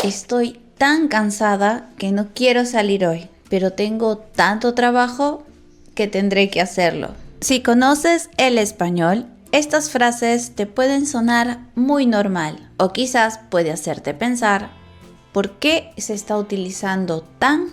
Estoy tan cansada que no quiero salir hoy, pero tengo tanto trabajo que tendré que hacerlo. Si conoces el español, estas frases te pueden sonar muy normal o quizás puede hacerte pensar ¿por qué se está utilizando tan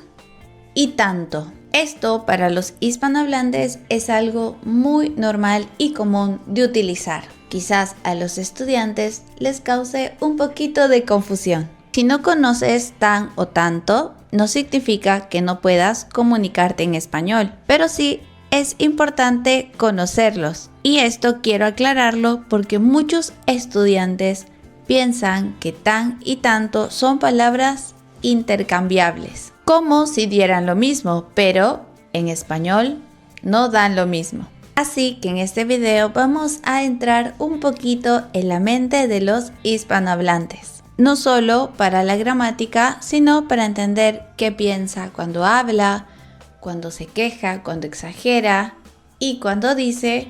y tanto? Esto para los hispanohablantes es algo muy normal y común de utilizar. Quizás a los estudiantes les cause un poquito de confusión. Si no conoces tan o tanto, no significa que no puedas comunicarte en español, pero sí es importante conocerlos. Y esto quiero aclararlo porque muchos estudiantes piensan que tan y tanto son palabras intercambiables, como si dieran lo mismo, pero en español no dan lo mismo. Así que en este video vamos a entrar un poquito en la mente de los hispanohablantes. No solo para la gramática, sino para entender qué piensa cuando habla, cuando se queja, cuando exagera y cuando dice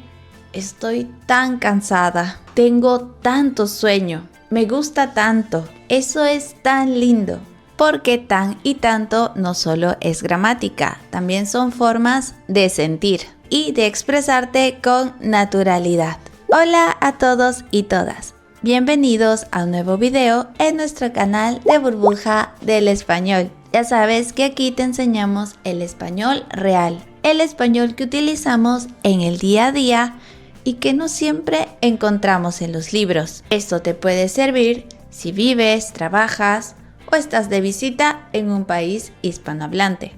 estoy tan cansada, tengo tanto sueño, me gusta tanto, eso es tan lindo. Porque tan y tanto no solo es gramática, también son formas de sentir y de expresarte con naturalidad. Hola a todos y todas. Bienvenidos a un nuevo video en nuestro canal de Burbuja del Español. Ya sabes que aquí te enseñamos el español real, el español que utilizamos en el día a día y que no siempre encontramos en los libros. Esto te puede servir si vives, trabajas o estás de visita en un país hispanohablante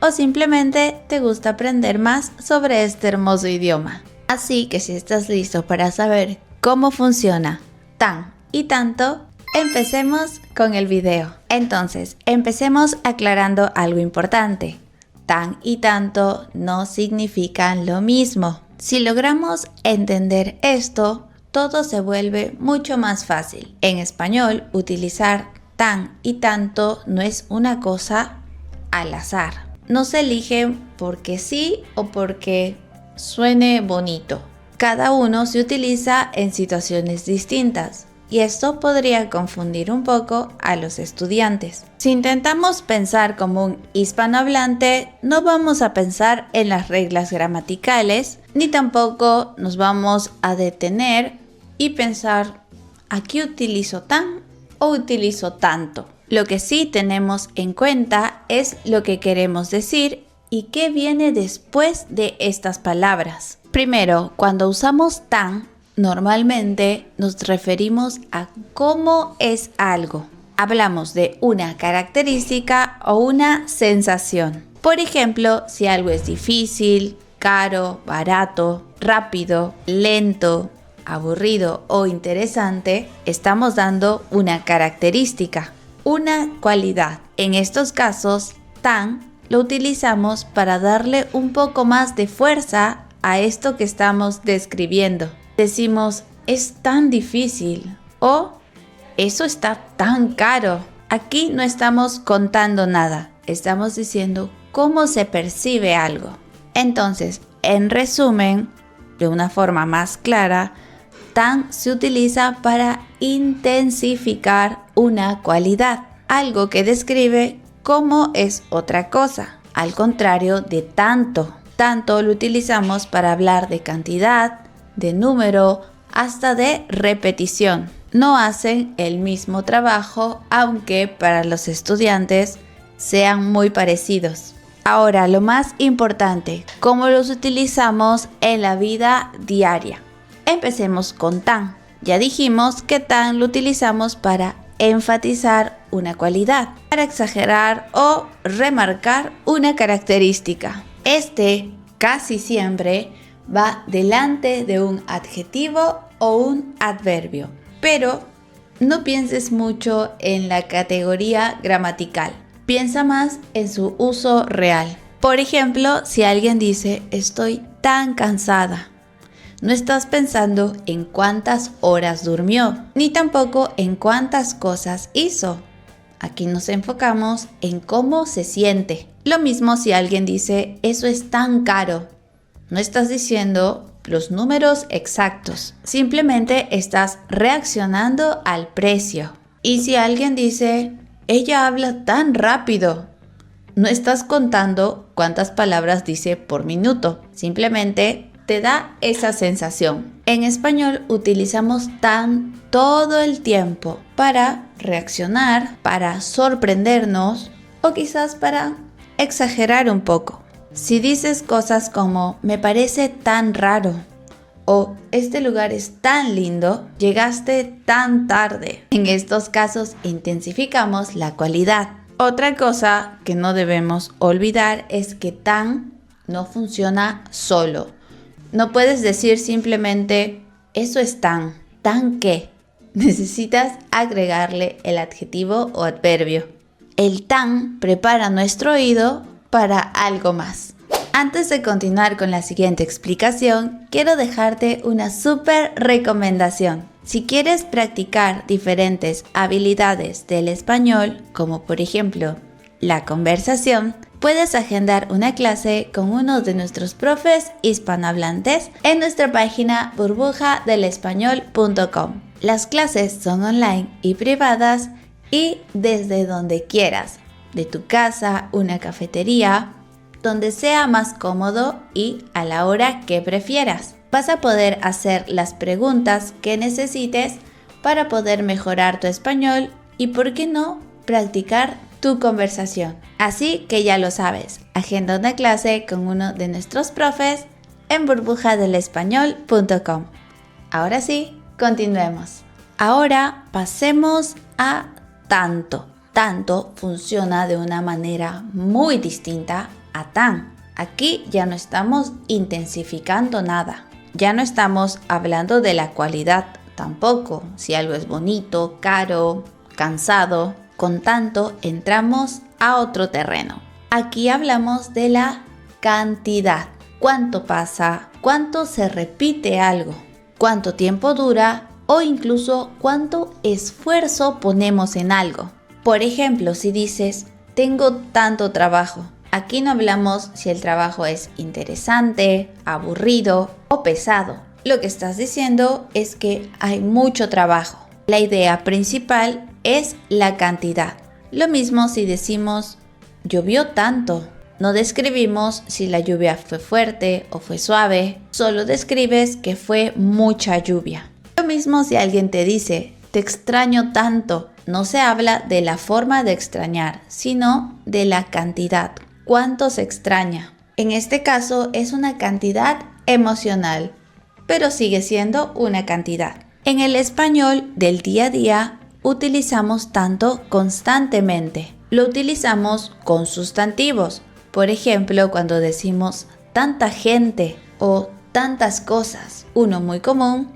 o simplemente te gusta aprender más sobre este hermoso idioma. Así que si estás listo para saber cómo funciona tan y tanto, empecemos con el video. Entonces, empecemos aclarando algo importante. Tan y tanto no significan lo mismo. Si logramos entender esto, todo se vuelve mucho más fácil. En español, utilizar tan y tanto no es una cosa al azar. No se eligen porque sí o porque suene bonito. Cada uno se utiliza en situaciones distintas y esto podría confundir un poco a los estudiantes. Si intentamos pensar como un hispanohablante, no vamos a pensar en las reglas gramaticales ni tampoco nos vamos a detener y pensar ¿aquí utilizo tan o utilizo tanto? Lo que sí tenemos en cuenta es lo que queremos decir y qué viene después de estas palabras. Primero, cuando usamos tan, normalmente nos referimos a cómo es algo. Hablamos de una característica o una sensación. Por ejemplo, si algo es difícil, caro, barato, rápido, lento, aburrido o interesante, estamos dando una característica, una cualidad. En estos casos, tan lo utilizamos para darle un poco más de fuerza a esto que estamos describiendo. Decimos, es tan difícil o eso está tan caro. Aquí no estamos contando nada, estamos diciendo cómo se percibe algo. Entonces, en resumen, de una forma más clara, tan se utiliza para intensificar una cualidad, algo que describe cómo es otra cosa. Al contrario de tanto, tanto lo utilizamos para hablar de cantidad, de número, hasta de repetición. No hacen el mismo trabajo, aunque para los estudiantes sean muy parecidos. Ahora, lo más importante, ¿cómo los utilizamos en la vida diaria? Empecemos con tan. Ya dijimos que tan lo utilizamos para enfatizar una cualidad, para exagerar o remarcar una característica. Este casi siempre va delante de un adjetivo o un adverbio, pero no pienses mucho en la categoría gramatical. Piensa más en su uso real. Por ejemplo, si alguien dice estoy tan cansada, no estás pensando en cuántas horas durmió, ni tampoco en cuántas cosas hizo. Aquí nos enfocamos en cómo se siente. Lo mismo si alguien dice, eso es tan caro. No estás diciendo los números exactos, simplemente estás reaccionando al precio. Y si alguien dice, ella habla tan rápido. No estás contando cuántas palabras dice por minuto, simplemente te da esa sensación. En español utilizamos tan todo el tiempo para reaccionar, para sorprendernos o quizás para exagerar un poco. Si dices cosas como me parece tan raro o este lugar es tan lindo, llegaste tan tarde. En estos casos intensificamos la cualidad. Otra cosa que no debemos olvidar es que tan no funciona solo. No puedes decir simplemente eso es tan. ¿Tan qué? Necesitas agregarle el adjetivo o adverbio. El tan prepara nuestro oído para algo más. Antes de continuar con la siguiente explicación, quiero dejarte una súper recomendación. Si quieres practicar diferentes habilidades del español, como por ejemplo la conversación, puedes agendar una clase con uno de nuestros profes hispanohablantes en nuestra página burbujadelespañol.com. Las clases son online y privadas y desde donde quieras, de tu casa, una cafetería, donde sea más cómodo y a la hora que prefieras. Vas a poder hacer las preguntas que necesites para poder mejorar tu español y, ¿por qué no?, practicar tu conversación. Así que ya lo sabes, agenda una clase con uno de nuestros profes en burbujadelespañol.com. Ahora sí, continuemos. Ahora pasemos a tanto. Tanto funciona de una manera muy distinta a tan. Aquí ya no estamos intensificando nada. Ya no estamos hablando de la cualidad tampoco. Si algo es bonito, caro, cansado. Con tanto entramos a otro terreno. Aquí hablamos de la cantidad. ¿Cuánto pasa? ¿Cuánto se repite algo? ¿Cuánto tiempo dura? O incluso cuánto esfuerzo ponemos en algo. Por ejemplo, si dices, tengo tanto trabajo. Aquí no hablamos si el trabajo es interesante, aburrido o pesado. Lo que estás diciendo es que hay mucho trabajo. La idea principal es la cantidad. Lo mismo si decimos, llovió tanto. No describimos si la lluvia fue fuerte o fue suave. Solo describes que fue mucha lluvia. Lo mismo si alguien te dice, te extraño tanto. No se habla de la forma de extrañar, sino de la cantidad. ¿Cuánto se extraña? En este caso es una cantidad emocional, pero sigue siendo una cantidad. En el español del día a día utilizamos tanto constantemente. Lo utilizamos con sustantivos. Por ejemplo, cuando decimos tanta gente o tantas cosas. Uno muy común,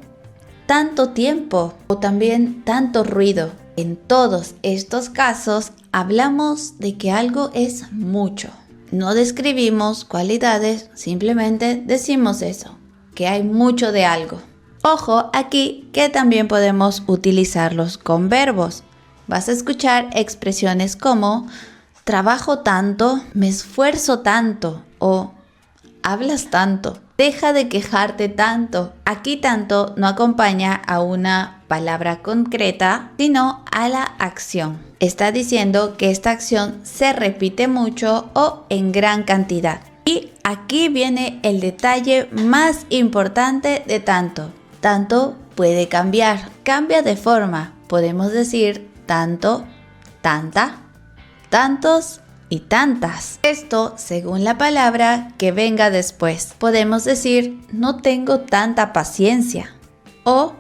tanto tiempo o también tanto ruido. En todos estos casos hablamos de que algo es mucho. No describimos cualidades, simplemente decimos eso, que hay mucho de algo. Ojo aquí que también podemos utilizarlos con verbos. Vas a escuchar expresiones como trabajo tanto, me esfuerzo tanto o hablas tanto. Deja de quejarte tanto. Aquí tanto no acompaña a una palabra concreta, sino a la acción. Está diciendo que esta acción se repite mucho o en gran cantidad. Y aquí viene el detalle más importante de tanto. Tanto puede cambiar. Cambia de forma. Podemos decir tanto, tanta, tantos y tantas. Esto según la palabra que venga después. Podemos decir no tengo tanta paciencia o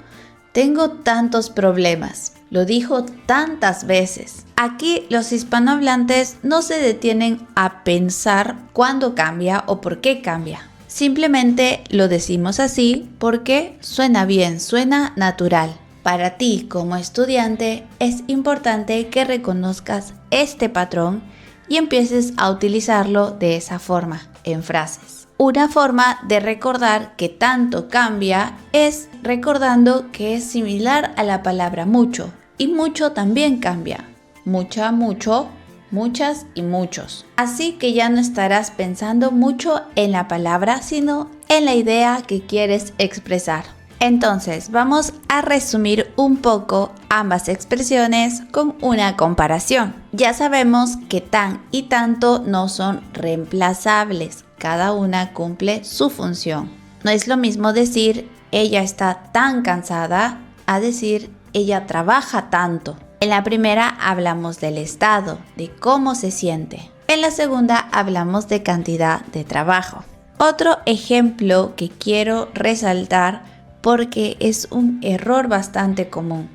tengo tantos problemas. Lo dijo tantas veces. Aquí los hispanohablantes no se detienen a pensar cuándo cambia o por qué cambia. Simplemente lo decimos así porque suena bien, suena natural. Para ti como estudiante es importante que reconozcas este patrón y empieces a utilizarlo de esa forma en frases. Una forma de recordar que tanto cambia es recordando que es similar a la palabra mucho y mucho también cambia. Mucha, mucho, muchas y muchos. Así que ya no estarás pensando mucho en la palabra, sino en la idea que quieres expresar. Entonces, vamos a resumir un poco ambas expresiones con una comparación. Ya sabemos que tan y tanto no son reemplazables, cada una cumple su función. No es lo mismo decir ella está tan cansada a decir ella trabaja tanto. En la primera hablamos del estado, de cómo se siente. En la segunda hablamos de cantidad de trabajo. Otro ejemplo que quiero resaltar porque es un error bastante común.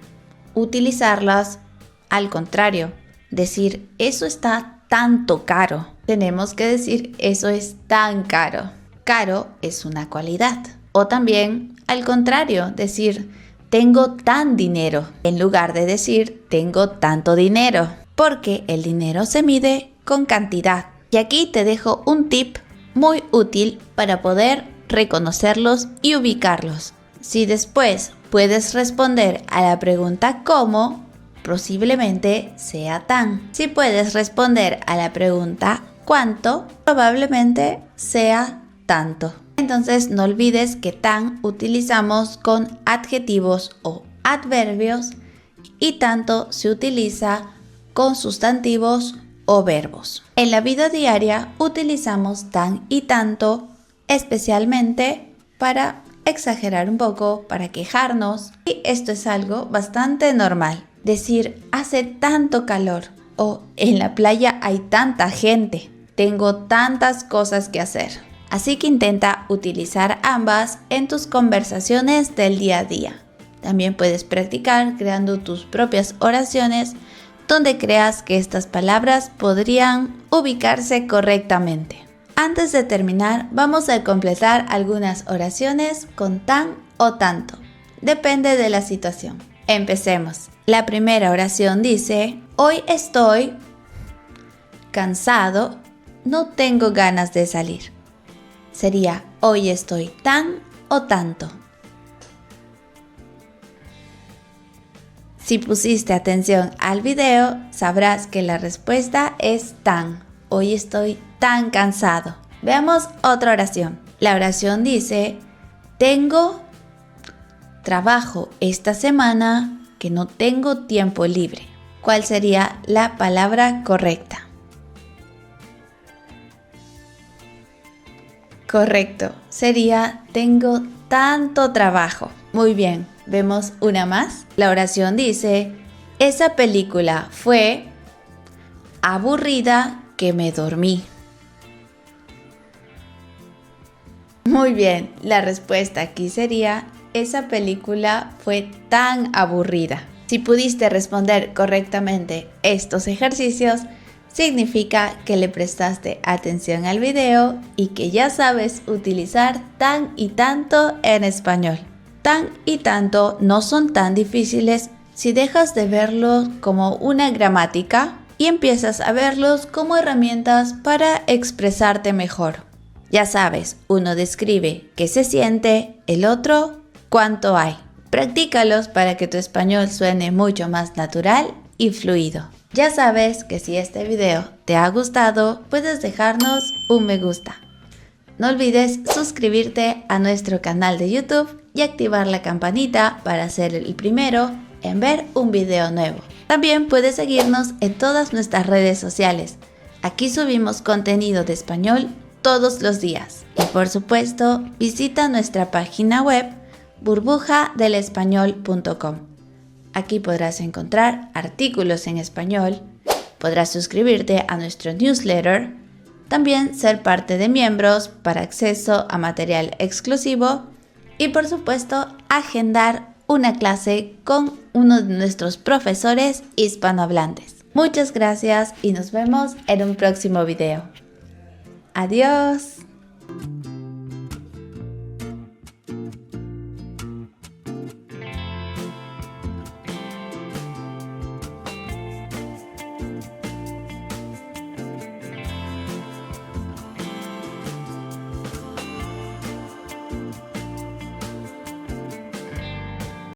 Utilizarlas al contrario. Decir eso está tanto caro. Tenemos que decir eso es tan caro. Caro es una cualidad. O también al contrario, decir tengo tan dinero en lugar de decir tengo tanto dinero. Porque el dinero se mide con cantidad. Y aquí te dejo un tip muy útil para poder reconocerlos y ubicarlos. Si después puedes responder a la pregunta ¿cómo?, posiblemente sea tan. Si puedes responder a la pregunta ¿cuánto?, probablemente sea tanto. Entonces no olvides que tan utilizamos con adjetivos o adverbios y tanto se utiliza con sustantivos o verbos. En la vida diaria utilizamos tan y tanto especialmente para exagerar un poco, para quejarnos, y esto es algo bastante normal. Decir hace tanto calor o en la playa hay tanta gente, tengo tantas cosas que hacer. Así que intenta utilizar ambas en tus conversaciones del día a día. También puedes practicar creando tus propias oraciones donde creas que estas palabras podrían ubicarse correctamente. Antes de terminar, vamos a completar algunas oraciones con tan o tanto. Depende de la situación. Empecemos. La primera oración dice: hoy estoy cansado, no tengo ganas de salir. Sería hoy estoy tan o tanto. Si pusiste atención al video, sabrás que la respuesta es tan. Hoy estoy tan cansado. Veamos otra oración. La oración dice: tengo trabajo esta semana que no tengo tiempo libre. ¿Cuál sería la palabra correcta? Correcto, sería tengo tanto trabajo. Muy bien, vemos una más. La oración dice: esa película fue aburrida que me dormí. Muy bien, la respuesta aquí sería: esa película fue tan aburrida. Si pudiste responder correctamente estos ejercicios, significa que le prestaste atención al video y que ya sabes utilizar tan y tanto en español. Tan y tanto no son tan difíciles si dejas de verlos como una gramática y empiezas a verlos como herramientas para expresarte mejor. Ya sabes, uno describe qué se siente, el otro cuánto hay. Practícalos para que tu español suene mucho más natural y fluido. Ya sabes que si este video te ha gustado, puedes dejarnos un me gusta. No olvides suscribirte a nuestro canal de YouTube y activar la campanita para ser el primero en ver un video nuevo. También puedes seguirnos en todas nuestras redes sociales. Aquí subimos contenido de español todos los días. Y por supuesto, visita nuestra página web burbujadelespañol.com. Aquí podrás encontrar artículos en español, podrás suscribirte a nuestro newsletter, también ser parte de miembros para acceso a material exclusivo y por supuesto agendar una clase con uno de nuestros profesores hispanohablantes. Muchas gracias y nos vemos en un próximo video. Adiós.